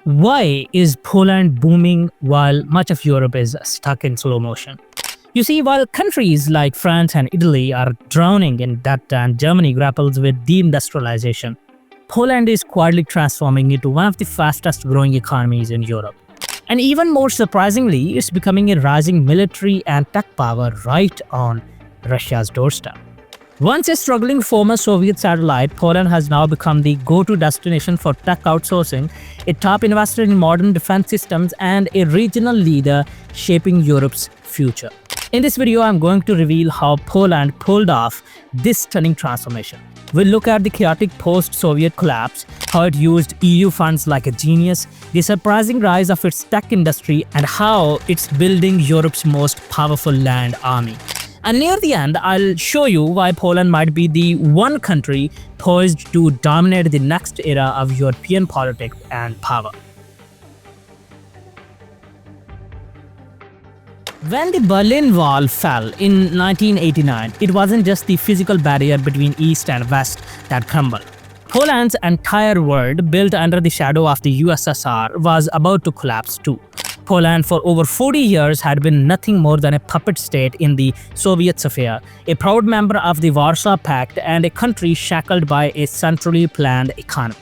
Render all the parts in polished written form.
Why is Poland booming while much of Europe is stuck in slow motion? You see, while countries like France and Italy are drowning in debt and Germany grapples with deindustrialization, Poland is quietly transforming into one of the fastest growing economies in Europe. And even more surprisingly, it's becoming a rising military and tech power right on Russia's doorstep. Once a struggling former Soviet satellite, Poland has now become the go-to destination for tech outsourcing, a top investor in modern defense systems, and a regional leader shaping Europe's future. In this video, I'm going to reveal how Poland pulled off this stunning transformation. We'll look at the chaotic post-Soviet collapse, how it used EU funds like a genius, the surprising rise of its tech industry, and how it's building Europe's most powerful land army. And near the end, I'll show you why Poland might be the one country poised to dominate the next era of European politics and power. When the Berlin Wall fell in 1989, it wasn't just the physical barrier between East and West that crumbled. Poland's entire world, built under the shadow of the USSR, was about to collapse too. Poland for over 40 years had been nothing more than a puppet state in the Soviet sphere, a proud member of the Warsaw Pact, and a country shackled by a centrally planned economy.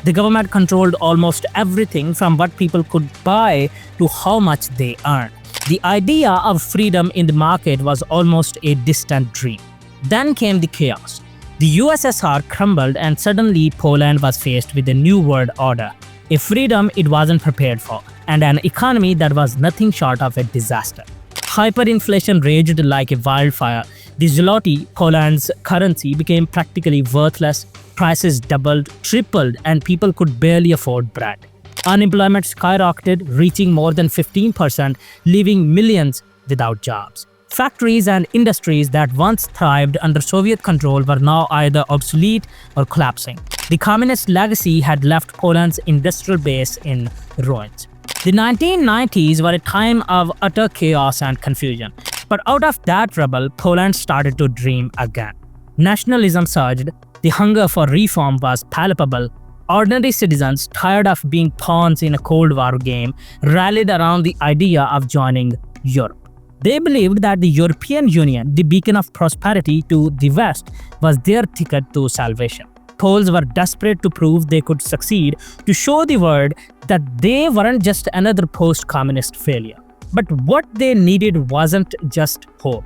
The government controlled almost everything from what people could buy to how much they earned. The idea of freedom in the market was almost a distant dream. Then came the chaos. The USSR crumbled and suddenly Poland was faced with a new world order, a freedom it wasn't prepared for, and an economy that was nothing short of a disaster. Hyperinflation raged like a wildfire. The zloty, Poland's currency, became practically worthless, prices doubled, tripled, and people could barely afford bread. Unemployment skyrocketed, reaching more than 15%, leaving millions without jobs. Factories and industries that once thrived under Soviet control were now either obsolete or collapsing. The communist legacy had left Poland's industrial base in ruins. The 1990s were a time of utter chaos and confusion. But out of that rubble, Poland started to dream again. Nationalism surged, the hunger for reform was palpable. Ordinary citizens, tired of being pawns in a Cold War game, rallied around the idea of joining Europe. They believed that the European Union, the beacon of prosperity to the West, was their ticket to salvation. Poles were desperate to prove they could succeed, to show the world that they weren't just another post-communist failure. But what they needed wasn't just hope.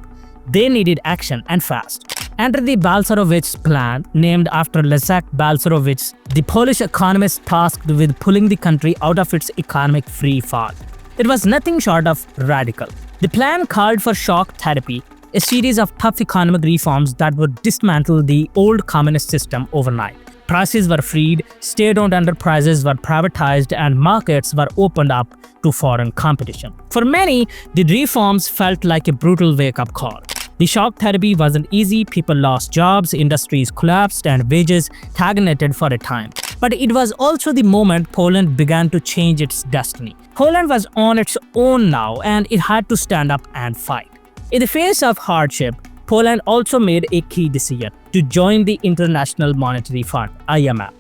They needed action, and fast. Enter the Balcerowicz plan, named after Leszek Balcerowicz, the Polish economist tasked with pulling the country out of its economic free fall. It was nothing short of radical. The plan called for shock therapy, a series of tough economic reforms that would dismantle the old communist system overnight. Prices were freed, state-owned enterprises were privatized, and markets were opened up to foreign competition. For many, the reforms felt like a brutal wake-up call. The shock therapy wasn't easy, people lost jobs, industries collapsed, and wages stagnated for a time. But it was also the moment Poland began to change its destiny. Poland was on its own now, and it had to stand up and fight. In the face of hardship, Poland also made a key decision to join the International Monetary Fund, IMF.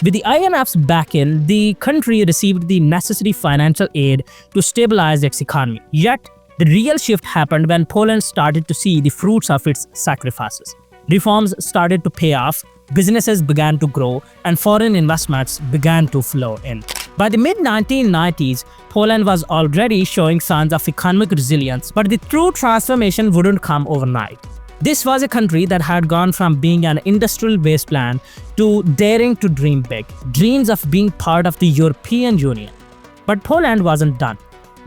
With the IMF's backing, the country received the necessary financial aid to stabilize its economy. Yet, the real shift happened when Poland started to see the fruits of its sacrifices. Reforms started to pay off, businesses began to grow, and foreign investments began to flow in. By the mid-1990s, Poland was already showing signs of economic resilience, but the true transformation wouldn't come overnight. This was a country that had gone from being an industrial wasteland to daring to dream big, dreams of being part of the European Union. But Poland wasn't done.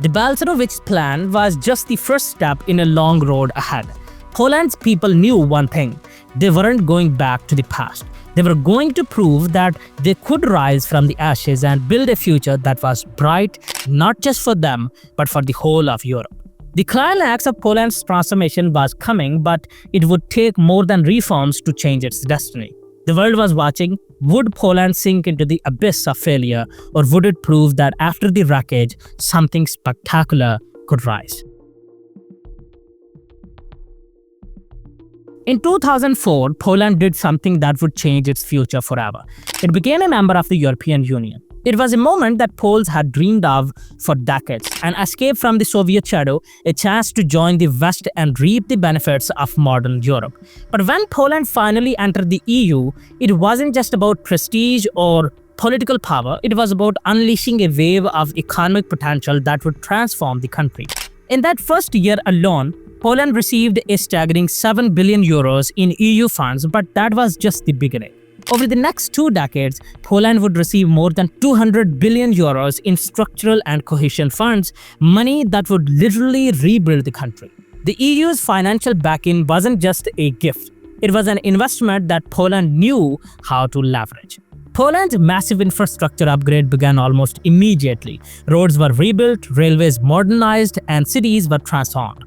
The Balcerowicz plan was just the first step in a long road ahead. Poland's people knew one thing: they weren't going back to the past. They were going to prove that they could rise from the ashes and build a future that was bright, not just for them, but for the whole of Europe. The climax of Poland's transformation was coming, but it would take more than reforms to change its destiny. The world was watching. Would Poland sink into the abyss of failure, or would it prove that after the wreckage, something spectacular could rise? In 2004, Poland did something that would change its future forever. It became a member of the European Union. It was a moment that Poles had dreamed of for decades, an escape from the Soviet shadow, a chance to join the West and reap the benefits of modern Europe. But when Poland finally entered the EU, it wasn't just about prestige or political power, it was about unleashing a wave of economic potential that would transform the country. In that first year alone, Poland received a staggering 7 billion euros in EU funds, but that was just the beginning. Over the next 2 decades, Poland would receive more than 200 billion euros in structural and cohesion funds, money that would literally rebuild the country. The EU's financial backing wasn't just a gift, it was an investment that Poland knew how to leverage. Poland's massive infrastructure upgrade began almost immediately. Roads were rebuilt, railways modernized, and cities were transformed.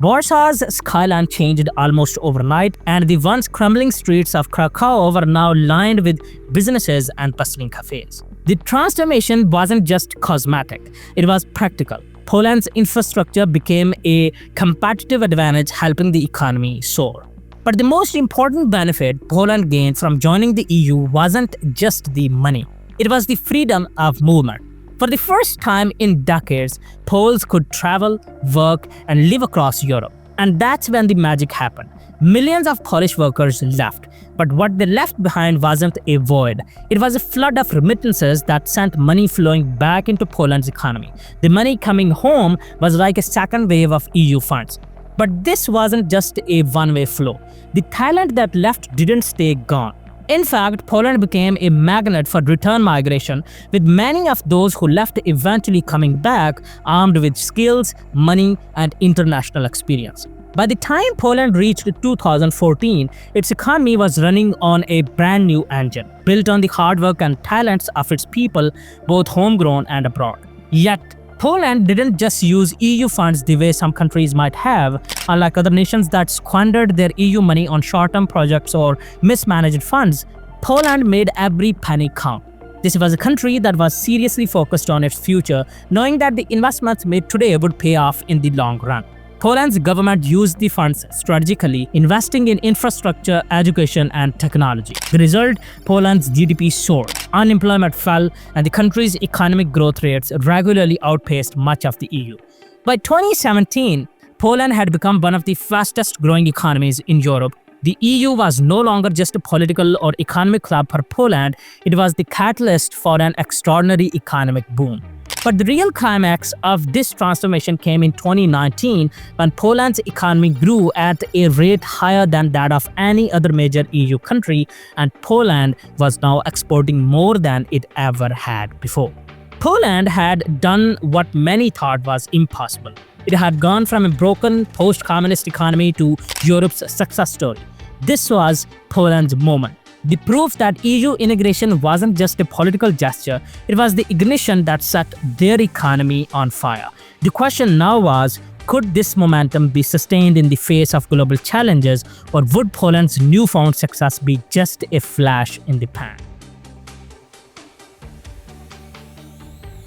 Warsaw's skyline changed almost overnight, and the once crumbling streets of Krakow were now lined with businesses and bustling cafes. The transformation wasn't just cosmetic, it was practical. Poland's infrastructure became a competitive advantage, helping the economy soar. But the most important benefit Poland gained from joining the EU wasn't just the money, it was the freedom of movement. For the first time in decades, Poles could travel, work, and live across Europe. And that's when the magic happened. Millions of Polish workers left, but what they left behind wasn't a void. It was a flood of remittances that sent money flowing back into Poland's economy. The money coming home was like a second wave of EU funds. But this wasn't just a one-way flow. The talent that left didn't stay gone. In fact, Poland became a magnet for return migration, with many of those who left eventually coming back armed with skills, money, and international experience. By the time Poland reached 2014, its economy was running on a brand new engine, built on the hard work and talents of its people, both homegrown and abroad. Yet, Poland didn't just use EU funds the way some countries might have. Unlike other nations that squandered their EU money on short-term projects or mismanaged funds, Poland made every penny count. This was a country that was seriously focused on its future, knowing that the investments made today would pay off in the long run. Poland's government used the funds strategically, investing in infrastructure, education, and technology. The result, Poland's GDP soared, unemployment fell, and the country's economic growth rates regularly outpaced much of the EU. By 2017, Poland had become one of the fastest growing economies in Europe. The EU was no longer just a political or economic club for Poland, it was the catalyst for an extraordinary economic boom. But the real climax of this transformation came in 2019 when Poland's economy grew at a rate higher than that of any other major EU country, and Poland was now exporting more than it ever had before. Poland had done what many thought was impossible. It had gone from a broken post-communist economy to Europe's success story. This was Poland's moment. The proof that EU integration wasn't just a political gesture, it was the ignition that set their economy on fire. The question now was, could this momentum be sustained in the face of global challenges, or would Poland's newfound success be just a flash in the pan?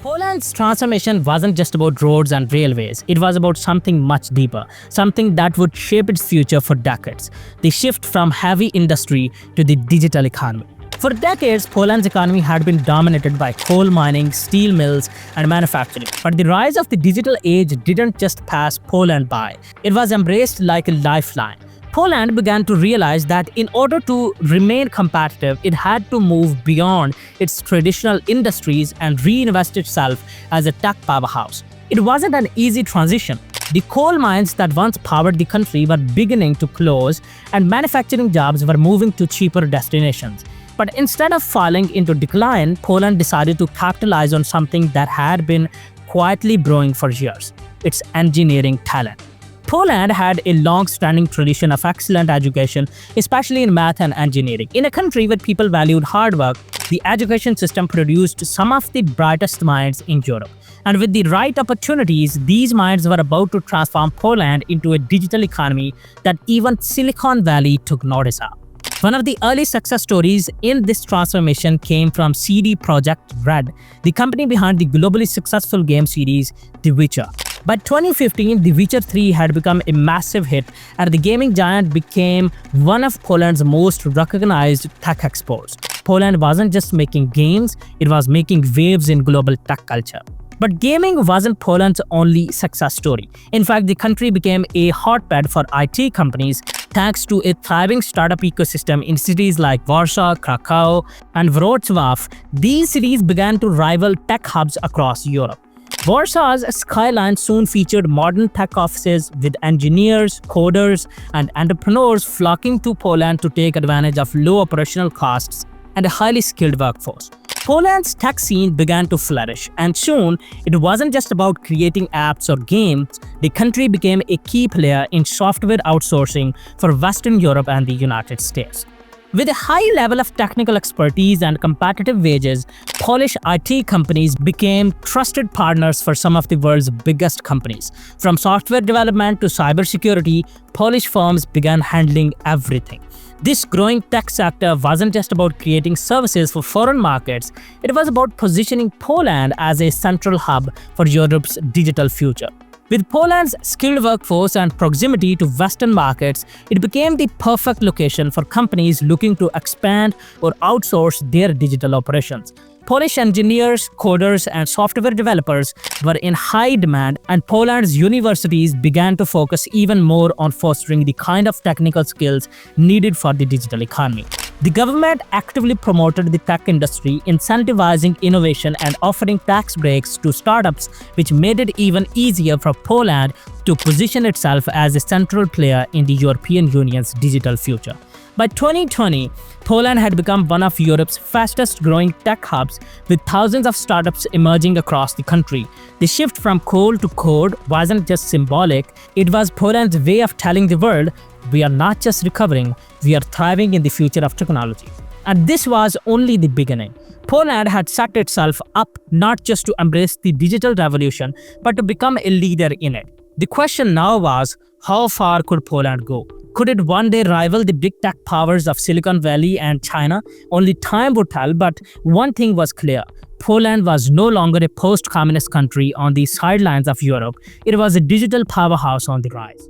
Poland's transformation wasn't just about roads and railways, it was about something much deeper, something that would shape its future for decades: the shift from heavy industry to the digital economy. For decades, Poland's economy had been dominated by coal mining, steel mills, and manufacturing. But the rise of the digital age didn't just pass Poland by, it was embraced like a lifeline. Poland began to realize that in order to remain competitive, it had to move beyond its traditional industries and reinvest itself as a tech powerhouse. It wasn't an easy transition. The coal mines that once powered the country were beginning to close, and manufacturing jobs were moving to cheaper destinations. But instead of falling into decline, Poland decided to capitalize on something that had been quietly brewing for years: its engineering talent. Poland had a long-standing tradition of excellent education, especially in math and engineering. In a country where people valued hard work, the education system produced some of the brightest minds in Europe. And with the right opportunities, these minds were about to transform Poland into a digital economy that even Silicon Valley took notice of. One of the early success stories in this transformation came from CD Projekt Red, the company behind the globally successful game series The Witcher. By 2015, The Witcher 3 had become a massive hit, and the gaming giant became one of Poland's most recognized tech exports. Poland wasn't just making games, it was making waves in global tech culture. But gaming wasn't Poland's only success story. In fact, the country became a hotbed for IT companies thanks to a thriving startup ecosystem in cities like Warsaw, Krakow, and Wrocław. These cities began to rival tech hubs across Europe. Warsaw's skyline soon featured modern tech offices with engineers, coders, and entrepreneurs flocking to Poland to take advantage of low operational costs and a highly skilled workforce. Poland's tech scene began to flourish, and soon it wasn't just about creating apps or games. The country became a key player in software outsourcing for Western Europe and the United States. With a high level of technical expertise and competitive wages, Polish IT companies became trusted partners for some of the world's biggest companies. From software development to cybersecurity, Polish firms began handling everything. This growing tech sector wasn't just about creating services for foreign markets, it was about positioning Poland as a central hub for Europe's digital future. With Poland's skilled workforce and proximity to Western markets, it became the perfect location for companies looking to expand or outsource their digital operations. Polish engineers, coders, and software developers were in high demand, and Poland's universities began to focus even more on fostering the kind of technical skills needed for the digital economy. The government actively promoted the tech industry, incentivizing innovation and offering tax breaks to startups, which made it even easier for Poland to position itself as a central player in the European Union's digital future. By 2020, Poland had become one of Europe's fastest-growing tech hubs, with thousands of startups emerging across the country. The shift from coal to code wasn't just symbolic, it was Poland's way of telling the world, we are not just recovering, we are thriving in the future of technology. And this was only the beginning. Poland had set itself up not just to embrace the digital revolution, but to become a leader in it. The question now was, how far could Poland go? Could it one day rival the big tech powers of Silicon Valley and China? Only time would tell, but one thing was clear. Poland was no longer a post-communist country on the sidelines of Europe. It was a digital powerhouse on the rise.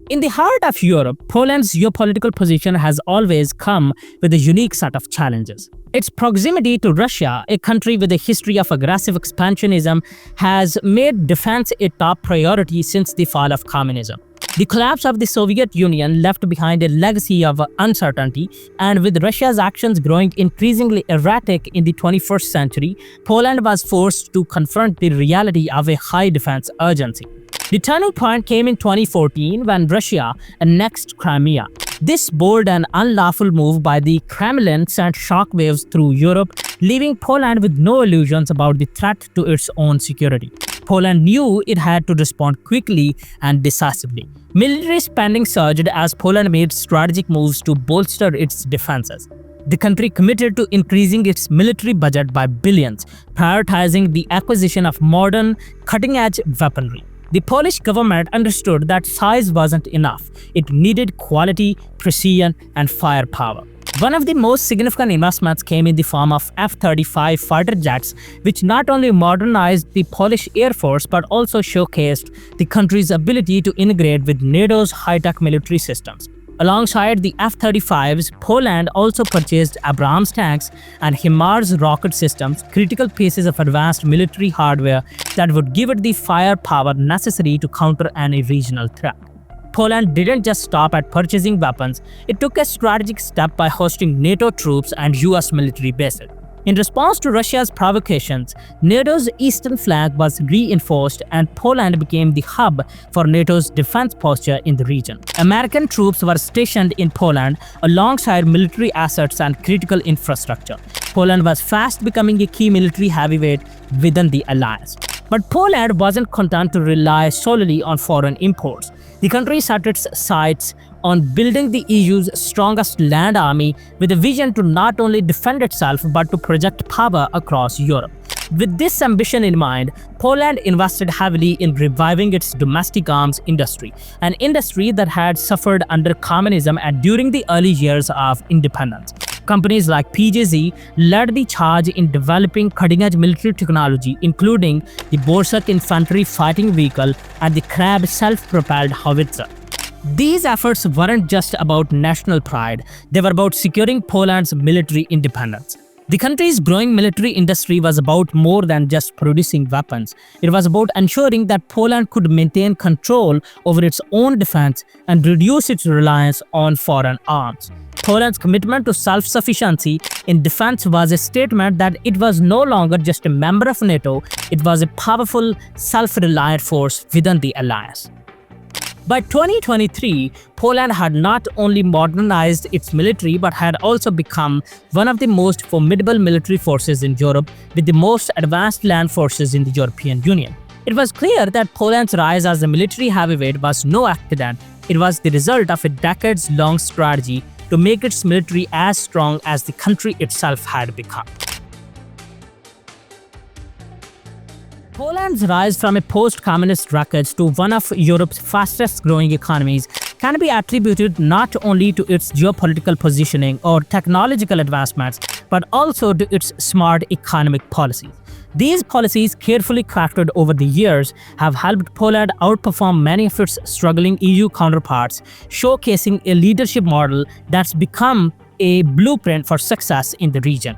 In the heart of Europe, Poland's geopolitical position has always come with a unique set of challenges. Its proximity to Russia, a country with a history of aggressive expansionism, has made defense a top priority since the fall of communism. The collapse of the Soviet Union left behind a legacy of uncertainty, and with Russia's actions growing increasingly erratic in the 21st century, Poland was forced to confront the reality of a high defense urgency. The turning point came in 2014 when Russia annexed Crimea. This bold and unlawful move by the Kremlin sent shockwaves through Europe, leaving Poland with no illusions about the threat to its own security. Poland knew it had to respond quickly and decisively. Military spending surged as Poland made strategic moves to bolster its defenses. The country committed to increasing its military budget by billions, prioritizing the acquisition of modern, cutting-edge weaponry. The Polish government understood that size wasn't enough. It needed quality, precision, and firepower. One of the most significant investments came in the form of F-35 fighter jets, which not only modernized the Polish Air Force but also showcased the country's ability to integrate with NATO's high-tech military systems. Alongside the F-35s, Poland also purchased Abrams tanks and HIMARS rocket systems, critical pieces of advanced military hardware that would give it the firepower necessary to counter any regional threat. Poland didn't just stop at purchasing weapons, it took a strategic step by hosting NATO troops and US military bases. In response to Russia's provocations, NATO's eastern flank was reinforced and Poland became the hub for NATO's defense posture in the region. American troops were stationed in Poland alongside military assets and critical infrastructure. Poland was fast becoming a key military heavyweight within the alliance. But Poland wasn't content to rely solely on foreign imports. The country set its sights on building the EU's strongest land army with a vision to not only defend itself but to project power across Europe. With this ambition in mind, Poland invested heavily in reviving its domestic arms industry, an industry that had suffered under communism and during the early years of independence. Companies like PJZ led the charge in developing cutting-edge military technology, including the Borsuk infantry fighting vehicle and the Krab self-propelled howitzer. These efforts weren't just about national pride, they were about securing Poland's military independence. The country's growing military industry was about more than just producing weapons. It was about ensuring that Poland could maintain control over its own defense and reduce its reliance on foreign arms. Poland's commitment to self-sufficiency in defense was a statement that it was no longer just a member of NATO, it was a powerful, self-reliant force within the alliance. By 2023, Poland had not only modernized its military but had also become one of the most formidable military forces in Europe, with the most advanced land forces in the European Union. It was clear that Poland's rise as a military heavyweight was no accident. It was the result of a decades-long strategy to make its military as strong as the country itself had become. Poland's rise from a post-communist wreckage to one of Europe's fastest-growing economies can be attributed not only to its geopolitical positioning or technological advancements, but also to its smart economic policies. These policies, carefully crafted over the years, have helped Poland outperform many of its struggling EU counterparts, showcasing a leadership model that's become a blueprint for success in the region.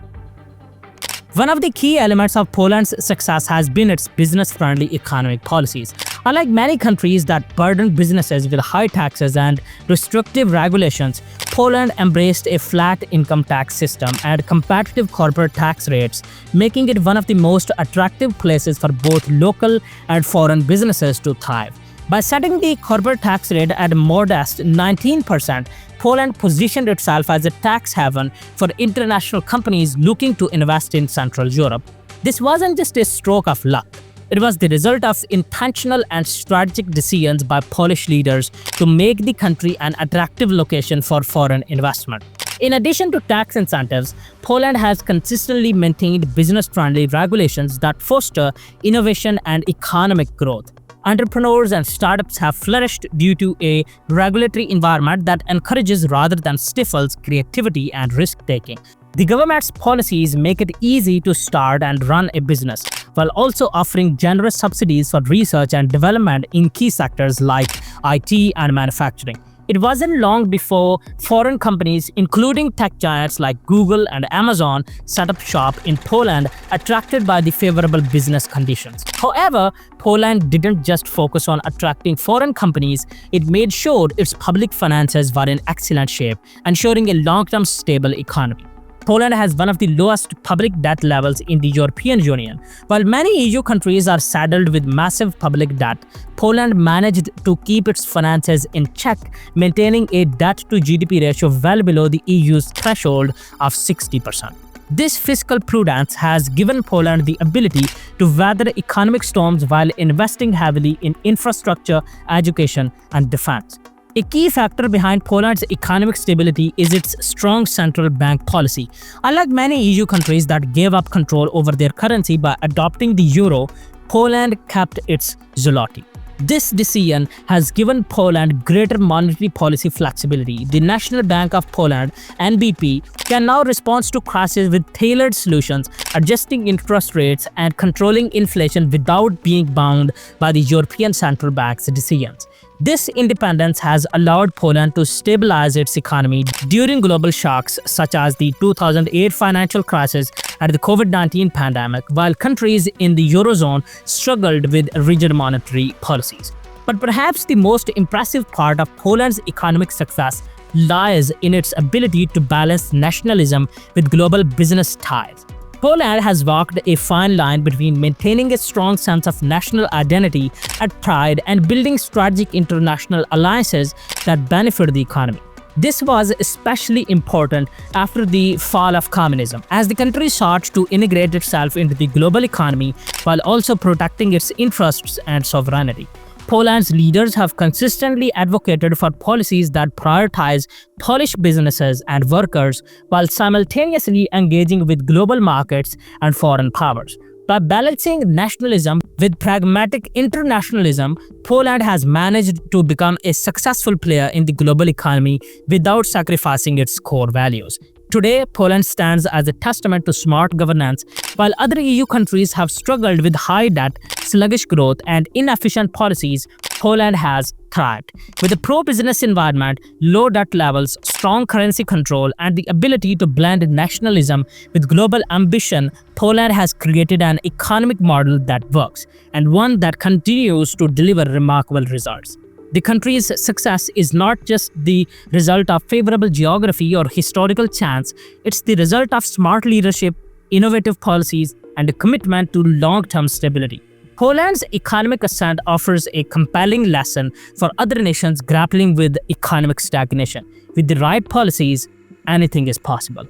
One of the key elements of Poland's success has been its business-friendly economic policies. Unlike many countries that burden businesses with high taxes and restrictive regulations, Poland embraced a flat income tax system and competitive corporate tax rates, making it one of the most attractive places for both local and foreign businesses to thrive. By setting the corporate tax rate at a modest 19%, Poland positioned itself as a tax haven for international companies looking to invest in Central Europe. This wasn't just a stroke of luck. It was the result of intentional and strategic decisions by Polish leaders to make the country an attractive location for foreign investment. In addition to tax incentives, Poland has consistently maintained business-friendly regulations that foster innovation and economic growth. Entrepreneurs and startups have flourished due to a regulatory environment that encourages rather than stifles creativity and risk-taking. The government's policies make it easy to start and run a business, while also offering generous subsidies for research and development in key sectors like IT and manufacturing. It wasn't long before foreign companies, including tech giants like Google and Amazon, set up shop in Poland, attracted by the favorable business conditions. However, Poland didn't just focus on attracting foreign companies, it made sure its public finances were in excellent shape, ensuring a long-term stable economy. Poland has one of the lowest public debt levels in the European Union. While many EU countries are saddled with massive public debt, Poland managed to keep its finances in check, maintaining a debt-to-GDP ratio well below the EU's threshold of 60%. This fiscal prudence has given Poland the ability to weather economic storms while investing heavily in infrastructure, education, and defense. A key factor behind Poland's economic stability is its strong central bank policy. Unlike many EU countries that gave up control over their currency by adopting the euro, Poland kept its zloty. This decision has given Poland greater monetary policy flexibility. The National Bank of Poland, NBP, can now respond to crises with tailored solutions, adjusting interest rates and controlling inflation without being bound by the European Central Bank's decisions. This independence has allowed Poland to stabilize its economy during global shocks such as the 2008 financial crisis and the COVID-19 pandemic, while countries in the Eurozone struggled with rigid monetary policies. But perhaps the most impressive part of Poland's economic success lies in its ability to balance nationalism with global business ties. Poland has walked a fine line between maintaining a strong sense of national identity and pride and building strategic international alliances that benefit the economy. This was especially important after the fall of communism, as the country sought to integrate itself into the global economy while also protecting its interests and sovereignty. Poland's leaders have consistently advocated for policies that prioritize Polish businesses and workers while simultaneously engaging with global markets and foreign powers. By balancing nationalism with pragmatic internationalism, Poland has managed to become a successful player in the global economy without sacrificing its core values. Today, Poland stands as a testament to smart governance, while other EU countries have struggled with high debt, sluggish growth, and inefficient policies. Poland has thrived. With a pro-business environment, low debt levels, strong currency control, and the ability to blend nationalism with global ambition, Poland has created an economic model that works, and one that continues to deliver remarkable results. The country's success is not just the result of favorable geography or historical chance, it's the result of smart leadership, innovative policies, and a commitment to long-term stability. Poland's economic ascent offers a compelling lesson for other nations grappling with economic stagnation. With the right policies, anything is possible.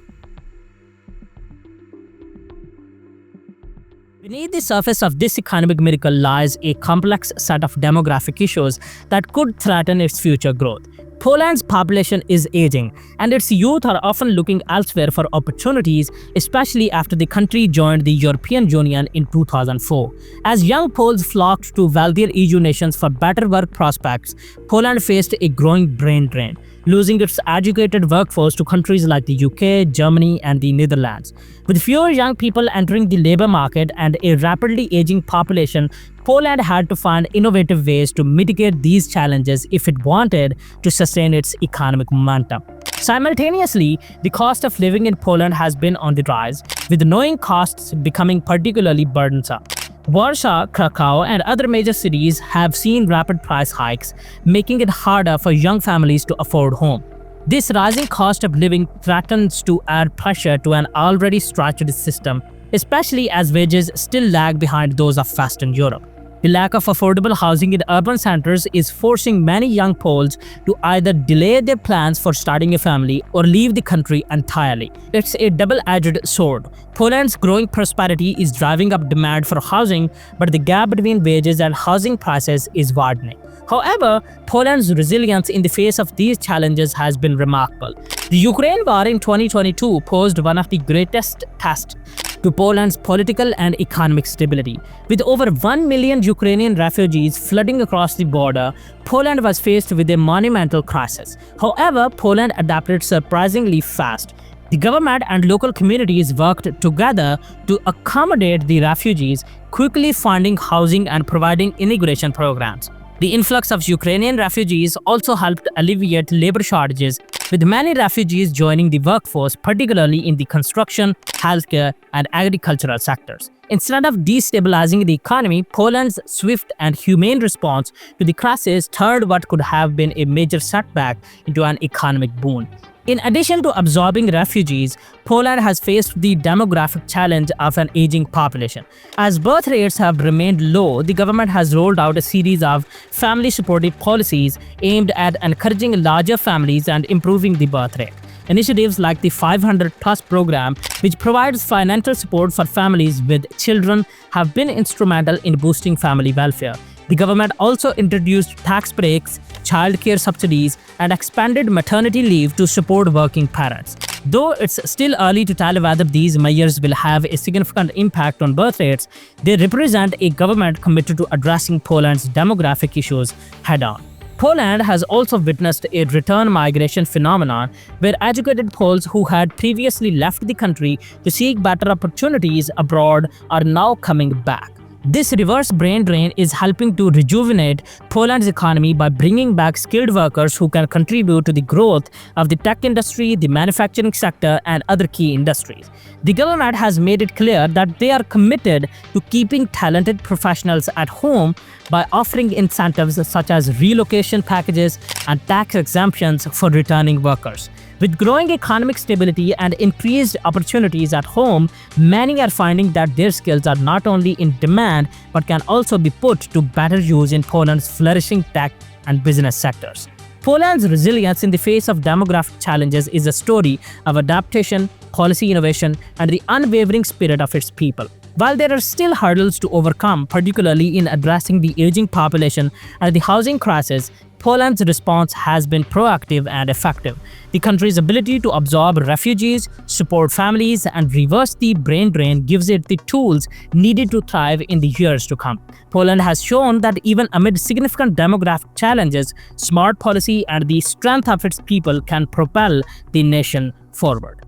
Beneath the surface of this economic miracle lies a complex set of demographic issues that could threaten its future growth. Poland's population is aging, and its youth are often looking elsewhere for opportunities, especially after the country joined the European Union in 2004. As young Poles flocked to wealthier EU nations for better work prospects, Poland faced a growing brain drain, losing its educated workforce to countries like the UK, Germany, and the Netherlands. With fewer young people entering the labor market and a rapidly aging population, Poland had to find innovative ways to mitigate these challenges if it wanted to sustain its economic momentum. Simultaneously, the cost of living in Poland has been on the rise, with knowing costs becoming particularly burdensome. Warsaw, Krakow, and other major cities have seen rapid price hikes, making it harder for young families to afford home. This rising cost of living threatens to add pressure to an already stretched system, especially as wages still lag behind those of Western Europe. The lack of affordable housing in urban centers is forcing many young Poles to either delay their plans for starting a family or leave the country entirely. It's a double-edged sword. Poland's growing prosperity is driving up demand for housing, but the gap between wages and housing prices is widening. However, Poland's resilience in the face of these challenges has been remarkable. The Ukraine war in 2022 posed one of the greatest tests to Poland's political and economic stability. With over 1 million Ukrainian refugees flooding across the border, Poland was faced with a monumental crisis. However, Poland adapted surprisingly fast. The government and local communities worked together to accommodate the refugees, quickly funding housing and providing immigration programs. The influx of Ukrainian refugees also helped alleviate labor shortages, with many refugees joining the workforce, particularly in the construction, healthcare, and agricultural sectors. Instead of destabilizing the economy, Poland's swift and humane response to the crisis turned what could have been a major setback into an economic boon. In addition to absorbing refugees, Poland has faced the demographic challenge of an aging population. As birth rates have remained low, the government has rolled out a series of family-supportive policies aimed at encouraging larger families and improving the birth rate. Initiatives like the 500+ program, which provides financial support for families with children, have been instrumental in boosting family welfare. The government also introduced tax breaks, childcare subsidies, and expanded maternity leave to support working parents. Though it's still early to tell whether these measures will have a significant impact on birth rates, they represent a government committed to addressing Poland's demographic issues head-on. Poland has also witnessed a return migration phenomenon where educated Poles who had previously left the country to seek better opportunities abroad are now coming back. This reverse brain drain is helping to rejuvenate Poland's economy by bringing back skilled workers who can contribute to the growth of the tech industry, the manufacturing sector, and other key industries. The government has made it clear that they are committed to keeping talented professionals at home by offering incentives such as relocation packages and tax exemptions for returning workers. With growing economic stability and increased opportunities at home, many are finding that their skills are not only in demand but can also be put to better use in Poland's flourishing tech and business sectors. Poland's resilience in the face of demographic challenges is a story of adaptation, policy innovation, and the unwavering spirit of its people. While there are still hurdles to overcome, particularly in addressing the aging population and the housing crisis, Poland's response has been proactive and effective. The country's ability to absorb refugees, support families, and reverse the brain drain gives it the tools needed to thrive in the years to come. Poland has shown that even amid significant demographic challenges, smart policy and the strength of its people can propel the nation forward.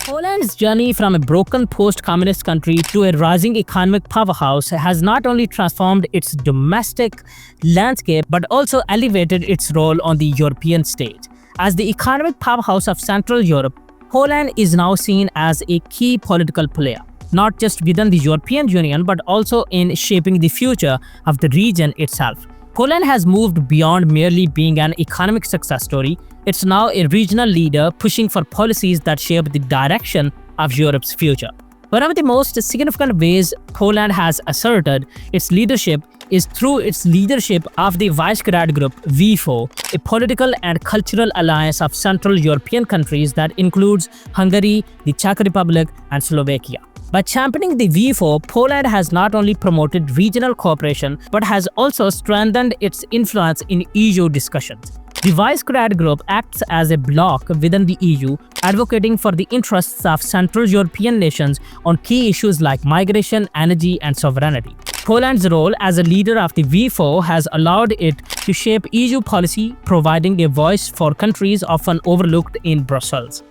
Poland's journey from a broken post-communist country to a rising economic powerhouse has not only transformed its domestic landscape but also elevated its role on the European stage. As the economic powerhouse of Central Europe, Poland is now seen as a key political player, not just within the European Union but also in shaping the future of the region itself. Poland has moved beyond merely being an economic success story. It's now a regional leader pushing for policies that shape the direction of Europe's future. One of the most significant ways Poland has asserted its leadership is through its leadership of the Visegrad Group V4, a political and cultural alliance of Central European countries that includes Hungary, the Czech Republic, and Slovakia. By championing the V4, Poland has not only promoted regional cooperation but has also strengthened its influence in EU discussions. The Visegrad Group acts as a bloc within the EU, advocating for the interests of Central European nations on key issues like migration, energy, and sovereignty. Poland's role as a leader of the V4 has allowed it to shape EU policy, providing a voice for countries often overlooked in Brussels.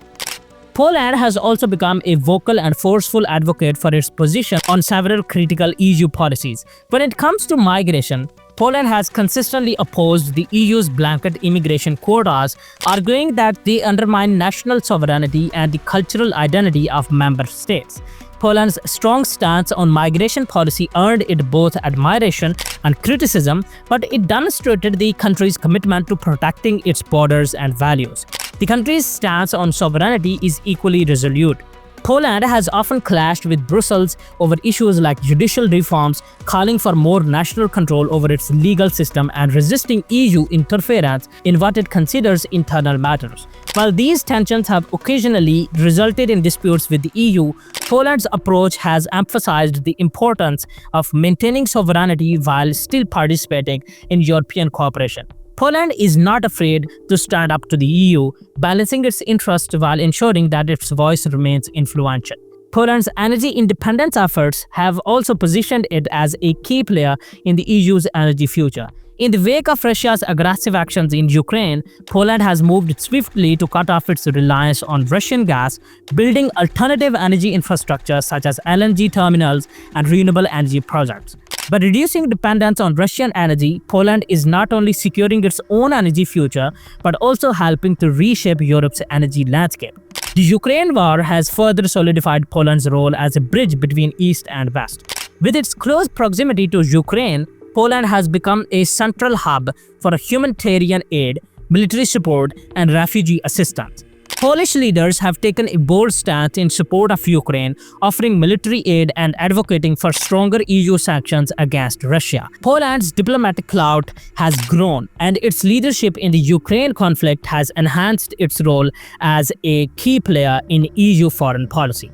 Poland has also become a vocal and forceful advocate for its position on several critical EU policies. When it comes to migration, Poland has consistently opposed the EU's blanket immigration quotas, arguing that they undermine national sovereignty and the cultural identity of member states. Poland's strong stance on migration policy earned it both admiration and criticism, but it demonstrated the country's commitment to protecting its borders and values. The country's stance on sovereignty is equally resolute. Poland has often clashed with Brussels over issues like judicial reforms, calling for more national control over its legal system and resisting EU interference in what it considers internal matters. While these tensions have occasionally resulted in disputes with the EU, Poland's approach has emphasized the importance of maintaining sovereignty while still participating in European cooperation. Poland is not afraid to stand up to the EU, balancing its interests while ensuring that its voice remains influential. Poland's energy independence efforts have also positioned it as a key player in the EU's energy future. In the wake of Russia's aggressive actions in Ukraine, Poland has moved swiftly to cut off its reliance on Russian gas, building alternative energy infrastructure such as LNG terminals and renewable energy projects. By reducing dependence on Russian energy, Poland is not only securing its own energy future, but also helping to reshape Europe's energy landscape. The Ukraine war has further solidified Poland's role as a bridge between East and West. With its close proximity to Ukraine, Poland has become a central hub for humanitarian aid, military support, and refugee assistance. Polish leaders have taken a bold stance in support of Ukraine, offering military aid and advocating for stronger EU sanctions against Russia. Poland's diplomatic clout has grown, and its leadership in the Ukraine conflict has enhanced its role as a key player in EU foreign policy.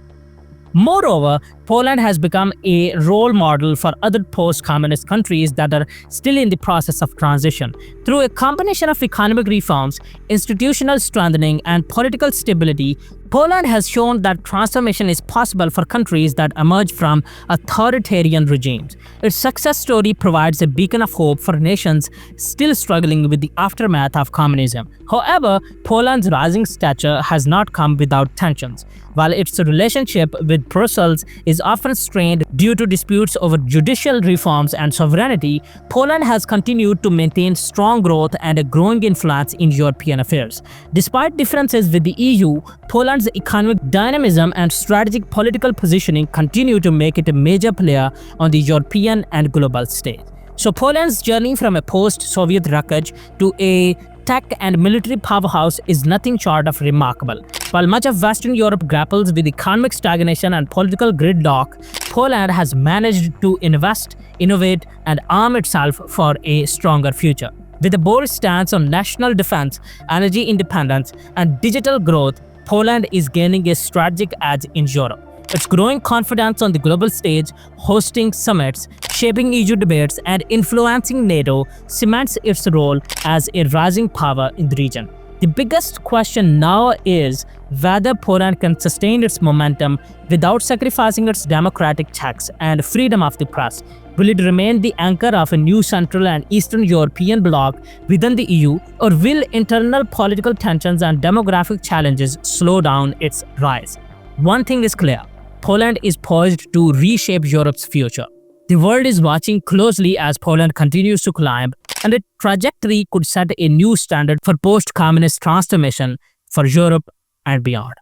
Moreover, Poland has become a role model for other post-communist countries that are still in the process of transition. Through a combination of economic reforms, institutional strengthening, and political stability, Poland has shown that transformation is possible for countries that emerge from authoritarian regimes. Its success story provides a beacon of hope for nations still struggling with the aftermath of communism. However, Poland's rising stature has not come without tensions. While its relationship with Brussels is often strained due to disputes over judicial reforms and sovereignty, Poland has continued to maintain strong growth and a growing influence in European affairs. Despite differences with the EU, Poland's economic dynamism and strategic political positioning continue to make it a major player on the European and global stage. So Poland's journey from a post-Soviet wreckage to a tech and military powerhouse is nothing short of remarkable. While much of Western Europe grapples with economic stagnation and political gridlock, Poland has managed to invest, innovate, and arm itself for a stronger future. With a bold stance on national defense, energy independence, and digital growth, Poland is gaining a strategic edge in Europe. Its growing confidence on the global stage, hosting summits, shaping EU debates, and influencing NATO cements its role as a rising power in the region. The biggest question now is whether Poland can sustain its momentum without sacrificing its democratic checks and freedom of the press. Will it remain the anchor of a new Central and Eastern European bloc within the EU, or will internal political tensions and demographic challenges slow down its rise? One thing is clear: Poland is poised to reshape Europe's future. The world is watching closely as Poland continues to climb, and its trajectory could set a new standard for post-communist transformation for Europe and beyond.